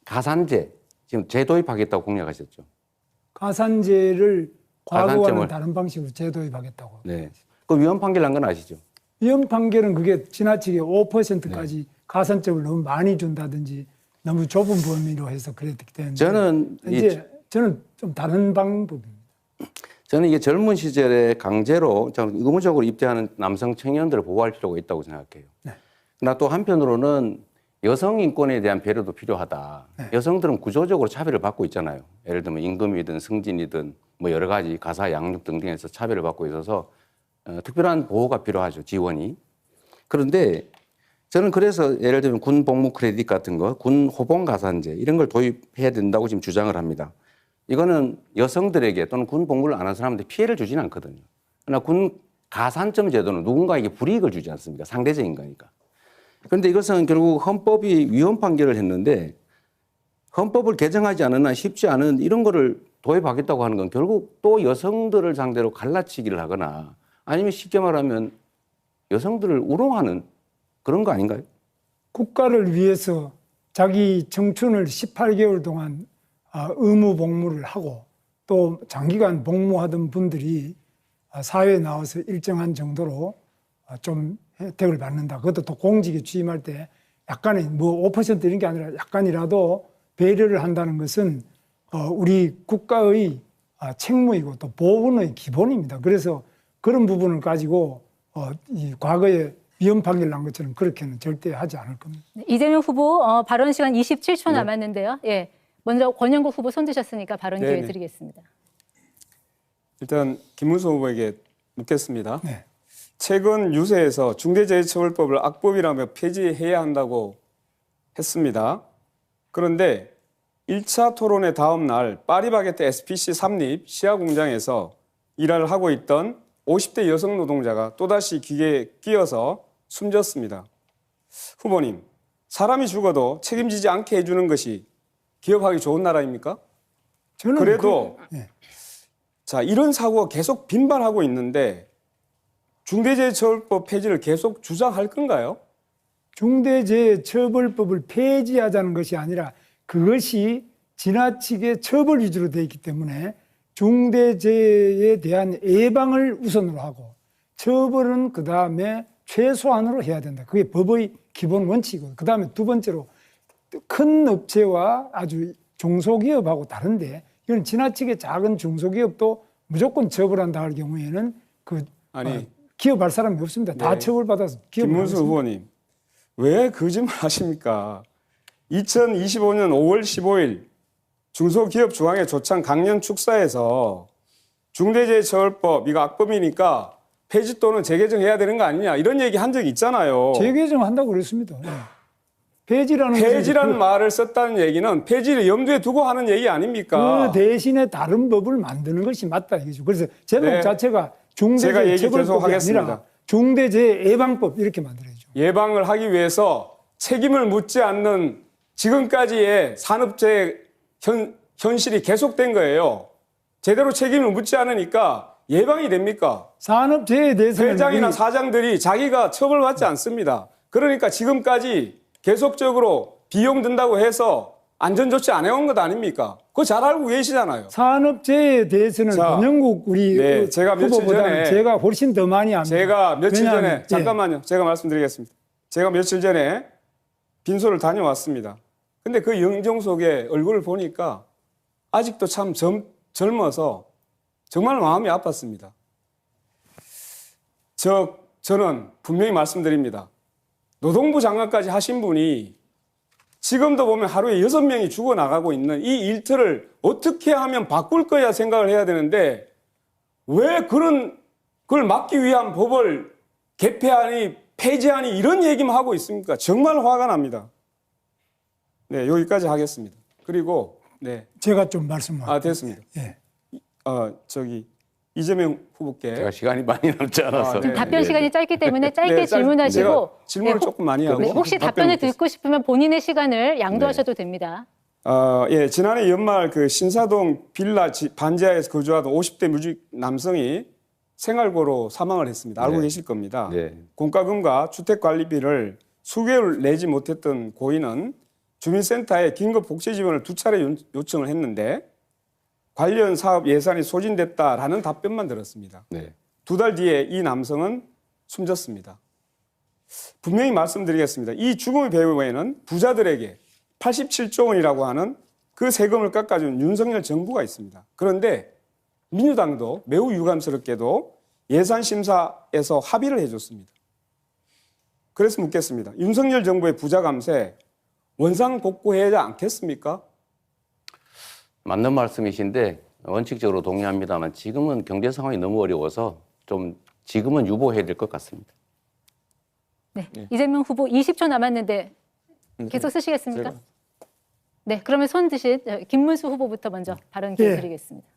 가산제 지금 재도입하겠다고 공약하셨죠. 가산제를 과거와는 가산점을- 다른 방식으로 재도입하겠다고. 네. 그 위헌 판결 난 건 아시죠? 위헌 판결은 그게 지나치게 5%까지 가산점을 너무 많이 준다든지 너무 좁은 범위로 해서 그랬기 때문에 저는 저는 좀 다른 방법입니다. 저는 이게 젊은 시절에 강제로 의무적으로 입대하는 남성 청년들을 보호할 필요가 있다고 생각해요. 네. 그러나 또 한편으로는 여성 인권에 대한 배려도 필요하다. 네. 여성들은 구조적으로 차별을 받고 있잖아요. 예를 들면 임금이든 승진이든 뭐 여러 가지 가사 양육 등등에서 차별을 받고 있어서 특별한 보호가 필요하죠. 지원이. 그런데 저는 그래서 예를 들면 군 복무 크레딧 같은 거, 군 호봉 가산제 이런 걸 도입해야 된다고 지금 주장을 합니다. 이거는 여성들에게 또는 군 복무를 안 한 사람한테 피해를 주지는 않거든요. 그러나 군 가산점 제도는 누군가에게 불이익을 주지 않습니까? 상대적인 거니까. 그런데 이것은 결국 헌법이 위헌 판결을 했는데 헌법을 개정하지 않은 한 쉽지 않은 이런 거를 도입하겠다고 하는 건 결국 또 여성들을 상대로 갈라치기를 하거나 아니면 쉽게 말하면 여성들을 우롱하는 그런 거 아닌가요? 국가를 위해서 자기 청춘을 18개월 동안 의무 복무를 하고 또 장기간 복무하던 분들이 사회에 나와서 일정한 정도로 좀 혜택을 받는다. 그것도 또 공직에 취임할 때 약간의 뭐 5% 이런 게 아니라 약간이라도 배려를 한다는 것은 우리 국가의 책무이고 또 보훈의 기본입니다. 그래서 그런 부분을 가지고 이 과거에 위헌 판결 난 것처럼 그렇게는 절대 하지 않을 겁니다. 이재명 후보 발언 시간 27초 네. 남았는데요. 예, 먼저 권영국 후보 손 드셨으니까 발언 기회 드리겠습니다. 일단 김문수 후보에게 묻겠습니다. 네. 최근 유세에서 중대재해처벌법을 악법이라며 폐지해야 한다고 했습니다. 그런데 1차 토론의 다음 날 파리바게뜨 SPC 삼립 시야 공장에서 일을 하고 있던 50대 여성 노동자가 또다시 기계에 끼어서 숨졌습니다. 후보님, 사람이 죽어도 책임지지 않게 해주는 것이 기업하기 좋은 나라입니까? 저는 그래도 네. 자, 이런 사고가 계속 빈발하고 있는데 중대재해처벌법 폐지를 계속 주장할 건가요? 중대재해처벌법을 폐지하자는 것이 아니라 그것이 지나치게 처벌 위주로 되어 있기 때문에 중대재해에 대한 예방을 우선으로 하고 처벌은 그다음에 최소한으로 해야 된다. 그게 법의 기본 원칙이고 그다음에 두 번째로 큰 업체와 아주 중소기업하고 다른데 이건 지나치게 작은 중소기업도 무조건 처벌한다 할 경우에는 기업할 사람이 없습니다. 다 네. 처벌받아서 기업을 김문수 하겠습니다. 후보님, 왜 거짓말 하십니까? 2025년 5월 15일 중소기업 중앙회 조창 강연 축사에서 중대재해처벌법 이거 악법이니까 폐지 또는 재개정해야 되는 거 아니냐 이런 얘기 한 적이 있잖아요. 재개정한다고 그랬습니다. 네. 폐지라는 폐지라는 말을 썼다는 얘기는 폐지를 염두에 두고 하는 얘기 아닙니까? 그 대신에 다른 법을 만드는 것이 맞다 이거죠. 그래서 제목 네. 자체가 제가 얘기 계속 중대재해처벌법이 하겠습니다. 아니라 중대재해예방법 이렇게 만들어야죠. 예방을 하기 위해서 책임을 묻지 않는 지금까지의 산업재해 현실이 계속된 거예요. 제대로 책임을 묻지 않으니까 예방이 됩니까? 산업재해에 대해서는 회장이나 사장들이 자기가 처벌받지 않습니다. 그러니까 지금까지 계속적으로 비용 든다고 해서 안전조치 안 해온 것 아닙니까? 그거 잘 알고 계시잖아요. 산업재해에 대해서는 자, 권영국 우리 네, 제가 며칠 후보보다는 전에 제가 훨씬 더 많이 압니다. 제가 며칠 왜냐하면, 전에 잠깐만요. 제가 말씀드리겠습니다. 제가 며칠 전에 빈소를 다녀왔습니다. 근데 그 영정석의 얼굴을 보니까 아직도 참 젊어서 정말 마음이 아팠습니다. 저는 분명히 말씀드립니다. 노동부 장관까지 하신 분이 지금도 보면 하루에 6명이 죽어나가고 있는 이 일터를 어떻게 하면 바꿀 거야 생각을 해야 되는데 왜 그걸 막기 위한 법을 개폐하니 폐지하니 이런 얘기만 하고 있습니까? 정말 화가 납니다. 네, 여기까지 하겠습니다. 그리고 네. 제가 좀 말씀을 됐습니다. 예. 이재명 후보께 제가 시간이 많이 남지 않아서. 네. 답변 시간이 짧기 때문에 짧게 네, 질문하시고 제가 질문을 조금 많이 하고 네, 혹시 답변을 듣고 싶으면 본인의 시간을 양도하셔도 됩니다. 지난해 연말 그 신사동 빌라 반지하에서 거주하던 50대 무직 남성이 생활고로 사망을 했습니다. 알고 네. 계실 겁니다. 네. 공과금과 주택관리비를 수개월 내지 못했던 고인은 주민센터에 긴급 복지 지원을 2차례 요청을 했는데 관련 사업 예산이 소진됐다라는 답변만 들었습니다. 네. 2달 뒤에 이 남성은 숨졌습니다. 분명히 말씀드리겠습니다. 이 죽음의 배후에는 부자들에게 87조 원이라고 하는 그 세금을 깎아준 윤석열 정부가 있습니다. 그런데 민주당도 매우 유감스럽게도 예산심사에서 합의를 해줬습니다. 그래서 묻겠습니다. 윤석열 정부의 부자 감세 원상복구해야 하지 않겠습니까? 맞는 말씀이신데 원칙적으로 동의합니다만 지금은 경제 상황이 너무 어려워서 좀 지금은 유보해야 될 것 같습니다. 네. 이재명 후보 20초 남았는데 계속 쓰시겠습니까? 네, 그러면 손 드신 김문수 후보부터 먼저 발언 기회 예. 드리겠습니다.